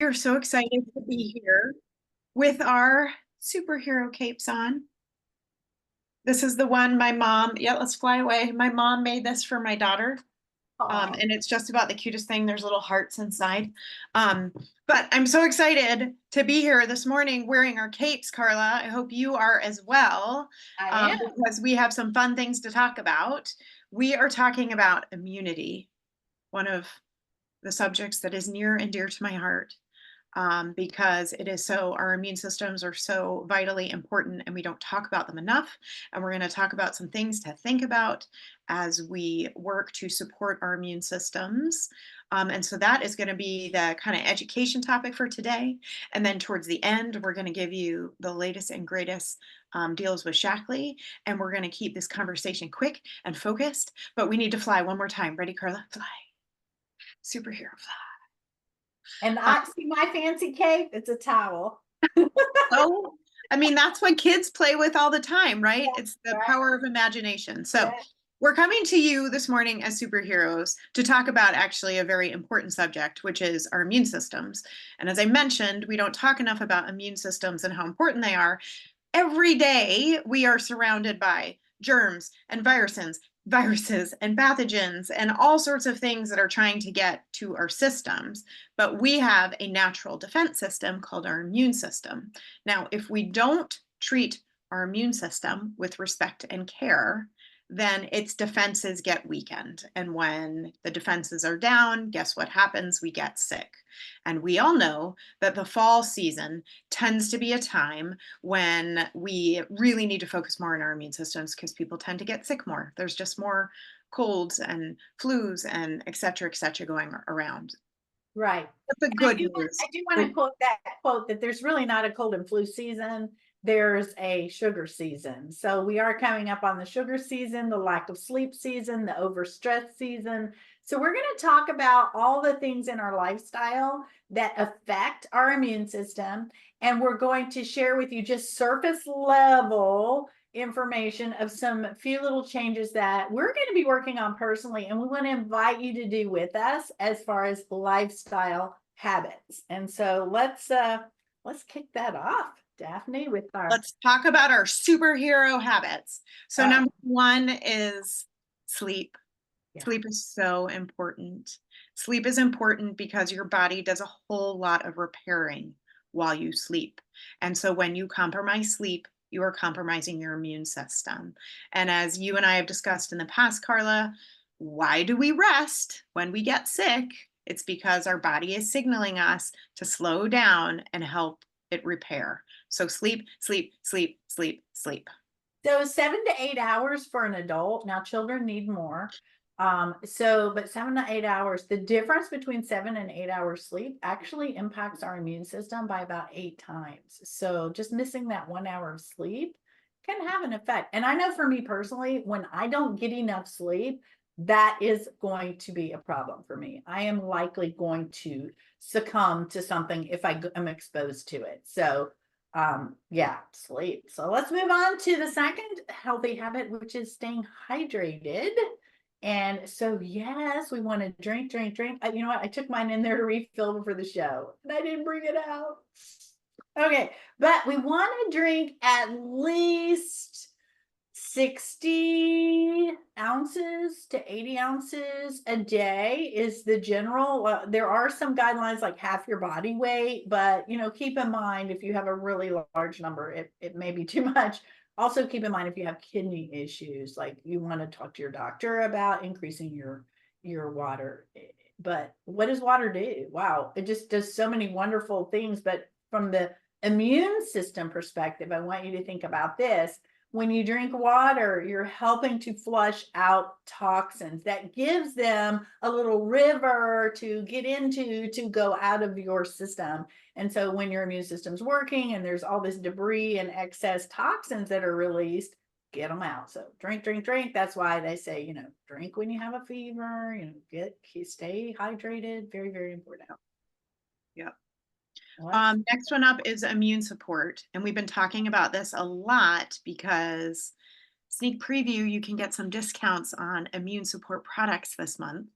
We're so excited to be here with our superhero capes on. This is the one my mom, yeah, let's fly away. My mom made this for my daughter. Aw. And it's just about the cutest thing. There's little hearts inside. Um, but I'm so excited to be here this morning wearing our capes, Carla. I hope you are as well, I am. because we have some fun things to talk about. We are talking about immunity, one of the subjects that is near and dear to my heart. Because our immune systems are so vitally important and we don't talk about them enough. And we're going to talk about some things to think about as we work to support our immune systems. And so that is going to be the kind of education topic for today. And then towards the end, we're going to give you the latest and greatest deals with Shackley. And we're going to keep this conversation quick and focused. But we need to fly one more time. Ready, Carla? Fly. Superhero fly. And I see my fancy cape. It's a towel. Oh, I mean, that's what kids play with all the time, right? Yeah, It's the right. power of imagination. So, Yeah. we're coming to you this morning as superheroes to talk about actually a very important subject, which is our immune systems. And as I mentioned, we don't talk enough about immune systems and how important they are. Every day, we are surrounded by germs and viruses and pathogens and all sorts of things that are trying to get to our systems. But we have a natural defense system called our immune system. Now, if we don't treat our immune system with respect and care, then its defenses get weakened. And when the defenses are down, guess what happens? We get sick. And we all know that the fall season tends to be a time when we really need to focus more on our immune systems because people tend to get sick more. There's just more colds and flus and et cetera, going around. Right. But the I good do want news, I do want to quote that quote that there's really not a cold and flu season. There's a sugar season. So we are coming up on the sugar season, the lack of sleep season, the overstress season. So we're going to talk about all the things in our lifestyle that affect our immune system. And we're going to share with you just surface level information of some few little changes that we're going to be working on personally, and we want to invite you to do with us as far as lifestyle habits. And so let's kick that off, Daphne, with our let's talk about our superhero habits. So, oh number one is sleep. yeah. Sleep is so important. Sleep is important because your body does a whole lot of repairing while you sleep. And so when you compromise sleep, you are compromising your immune system. And as you and I have discussed in the past, Carla, why do we rest when we get sick? It's because our body is signaling us to slow down and help it repair. So sleep, sleep, sleep, sleep, sleep. So 7 to 8 hours for an adult. Now children need more. But 7 to 8 hours, the difference between 7 and 8 hours sleep actually impacts our immune system by about 8 times. So just missing that 1 hour of sleep can have an effect. And I know for me personally, when I don't get enough sleep, that is going to be a problem for me. I am likely going to succumb to something if I am exposed to it. So yeah, sleep. So let's move on to the second healthy habit, which is staying hydrated. And so yes, we want to drink. You know what, I took mine in there to refill before the show and I didn't bring it out. Okay, but we want to drink at least 60 ounces to 80 ounces a day is the general. There are some guidelines like half your body weight, but keep in mind if you have a really large number, it may be too much. Also keep in mind if you have kidney issues, like you want to talk to your doctor about increasing your water. But what does water do? Wow, it just does so many wonderful things. But from the immune system perspective, I want you to think about this. When you drink water, you're helping to flush out toxins. That gives them a little river to get into to go out of your system. And so when your immune system's working and there's all this debris and excess toxins that are released, get them out. So drink. That's why they say, drink when you have a fever, stay hydrated. Very, very important. Yeah. What? Next one up is immune support. And we've been talking about this a lot because sneak preview, you can get some discounts on immune support products this month.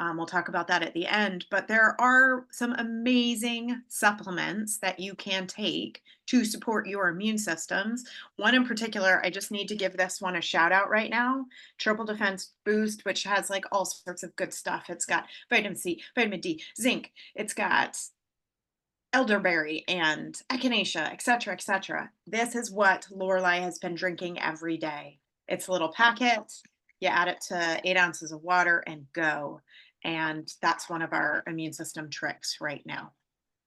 We'll talk about that at the end, but there are some amazing supplements that you can take to support your immune systems. One in particular, I just need to give this one a shout out right now. Triple Defense Boost, which has like all sorts of good stuff. It's got vitamin C, vitamin D, zinc. It's got elderberry and echinacea, et cetera, et cetera. This is what Lorelai has been drinking every day. It's a little packet. You add it to 8 ounces of water and go. And that's one of our immune system tricks right now.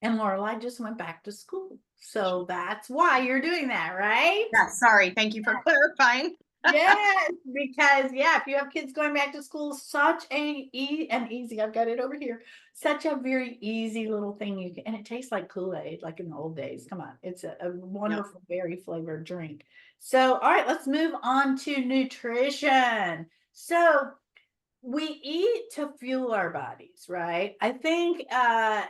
And Lorelai just went back to school. So that's why you're doing that, right? Yeah, sorry. Thank you for clarifying. Yes, because yeah, if you have kids going back to school, such an easy, I've got it over here, such a very easy little thing you can, and it tastes like Kool-Aid, like in the old days. Come on, it's a wonderful, berry flavored drink. So, all right, let's move on to nutrition. So we eat to fuel our bodies, right? I think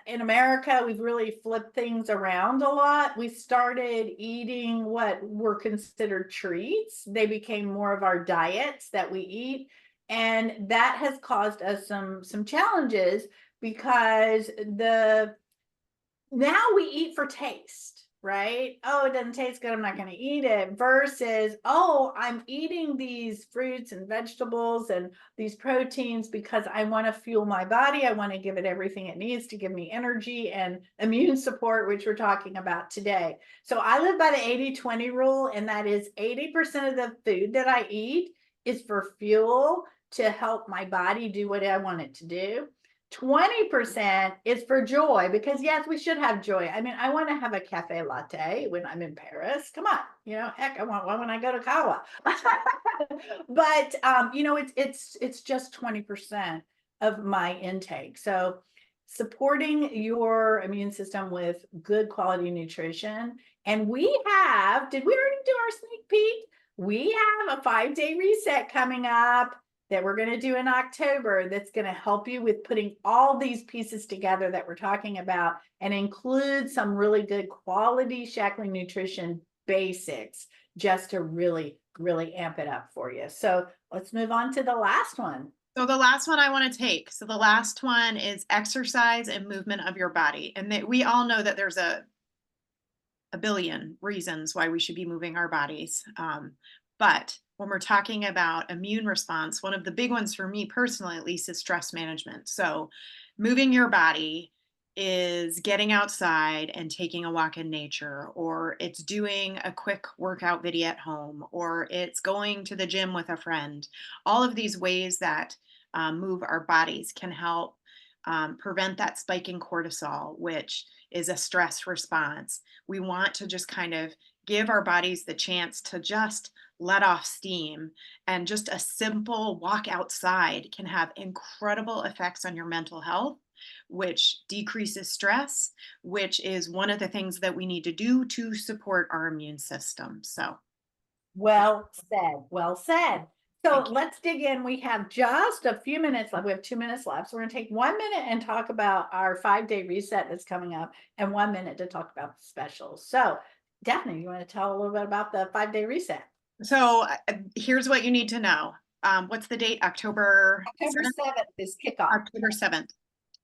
in America, we've really flipped things around a lot. We started eating what were considered treats. They became more of our diets that we eat. And that has caused us some challenges because now we eat for taste, right? Oh, it doesn't taste good, I'm not going to eat it. Versus, oh, I'm eating these fruits and vegetables and these proteins because I want to fuel my body. I want to give it everything it needs to give me energy and immune support, which we're talking about today. So I live by the 80-20 rule, and that is 80% of the food that I eat is for fuel to help my body do what I want it to do. 20% is for joy, because yes, we should have joy. I mean, I want to have a cafe latte when I'm in Paris. Come on, heck, I want one when I go to Kawa. But it's just 20% of my intake. So supporting your immune system with good quality nutrition. And did we already do our sneak peek? We have a 5-day reset coming up that we're going to do in October that's going to help you with putting all these pieces together that we're talking about, and include some really good quality Shaklee nutrition basics just to really, really amp it up for you. So let's move on to the last one. So the last one I want to take. So the last one is exercise and movement of your body. And we all know that there's a billion reasons why we should be moving our bodies. But when we're talking about immune response, one of the big ones for me personally, at least, is stress management. So moving your body is getting outside and taking a walk in nature, or it's doing a quick workout video at home, or it's going to the gym with a friend. All of these ways that move our bodies can help prevent that spike in cortisol, which is a stress response. We want to just kind of give our bodies the chance to just let off steam, and just a simple walk outside can have incredible effects on your mental health, which decreases stress, which is one of the things that we need to do to support our immune system. So well said, well said. So thank you. let's dig in. We have just a few minutes left. We have 2 minutes left. So we're going to take 1 minute and talk about our 5-day reset that's coming up, and 1 minute to talk about the specials. So Daphne, you want to tell a little bit about the 5-day reset? So here's what you need to know. What's the date? October 7th is kickoff. October 7th.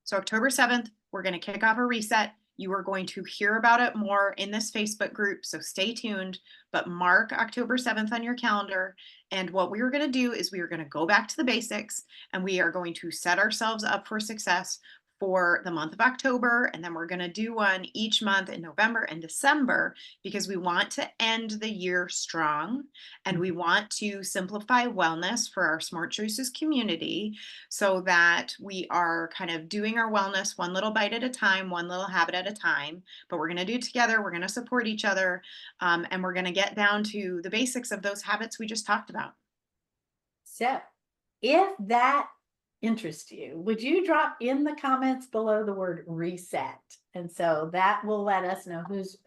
So October 7th, we're going to kick off a reset. You are going to hear about it more in this Facebook group, so stay tuned. But mark October 7th on your calendar. And what we are going to do is we are going to go back to the basics, and we are going to set ourselves up for success for the month of October. And then we're going to do one each month in November and December, because we want to end the year strong, and we want to simplify wellness for our Smart Choices community, so that we are kind of doing our wellness one little bite at a time, one little habit at a time. But we're going to do it together. We're going to support each other. And we're going to get down to the basics of those habits we just talked about. So if that interests you, would you drop in the comments below the word reset? And so that will let us know who's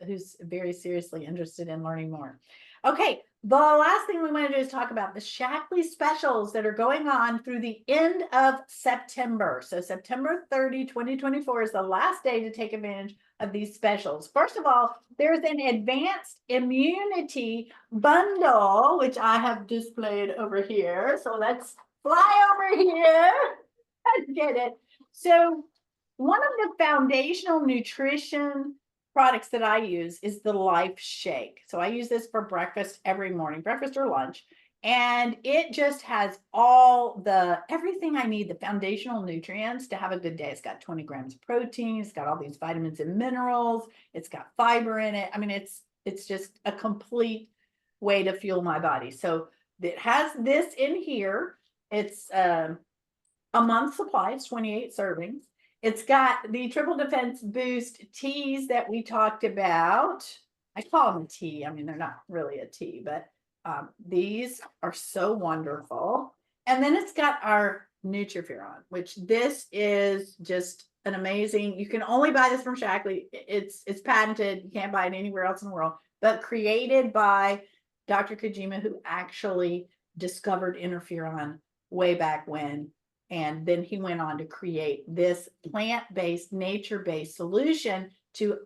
very seriously interested in learning more. Okay, the last thing we want to do is talk about the Shaklee specials that are going on through the end of September. So September 30, 2024 is the last day to take advantage of these specials. First of all, there's an advanced immunity bundle, which I have displayed over here. So let's fly over here. Get it. So one of the foundational nutrition products that I use is the Life Shake. So I use this for breakfast every morning, breakfast or lunch. And it just has all the everything I need, the foundational nutrients to have a good day. It's got 20 grams of protein, it's got all these vitamins and minerals, it's got fiber in it. I mean, it's just a complete way to fuel my body. So it has this in here. It's a month supply. It's 28 servings. It's got the triple defense boost teas that we talked about. I call them a tea. I mean, they're not really a tea, but these are so wonderful. And then it's got our Nutrifuron, which this is just an amazing. You can only buy this from Shackley. It's patented. You can't buy it anywhere else in the world, but created by Dr. Kojima, who actually discovered interferon way back when. And then he went on to create this plant-based, nature-based solution to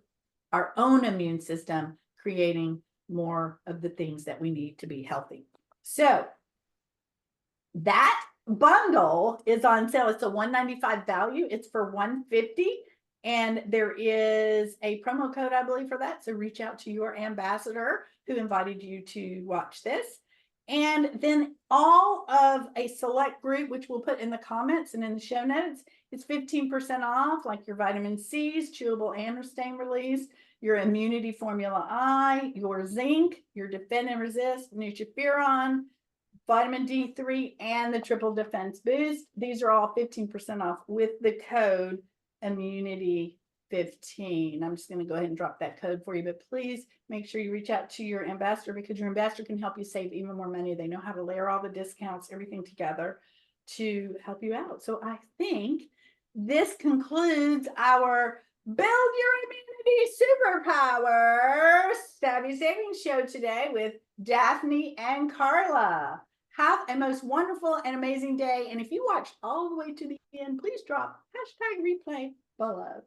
our own immune system, creating more of the things that we need to be healthy. So that bundle is on sale. It's a $195 value. It's for $150. And there is a promo code, I believe, for that. So reach out to your ambassador who invited you to watch this. And then all of a select group, which we'll put in the comments and in the show notes, it's 15% off, like your vitamin C's, chewable and stain release, your immunity formula I, your zinc, your defend and resist, Nutrifuron, vitamin D3, and the triple defense boost. These are all 15% off with the code immunity 15. I'm just going to go ahead and drop that code for you, but please make sure you reach out to your ambassador, because your ambassador can help you save even more money. They know how to layer all the discounts, everything together to help you out. So I think this concludes our Build Your Immunity Superpowers Savvy Savings show today with Daphne and Carla. Have a most wonderful and amazing day. And if you watched all the way to the end, please drop #replay below.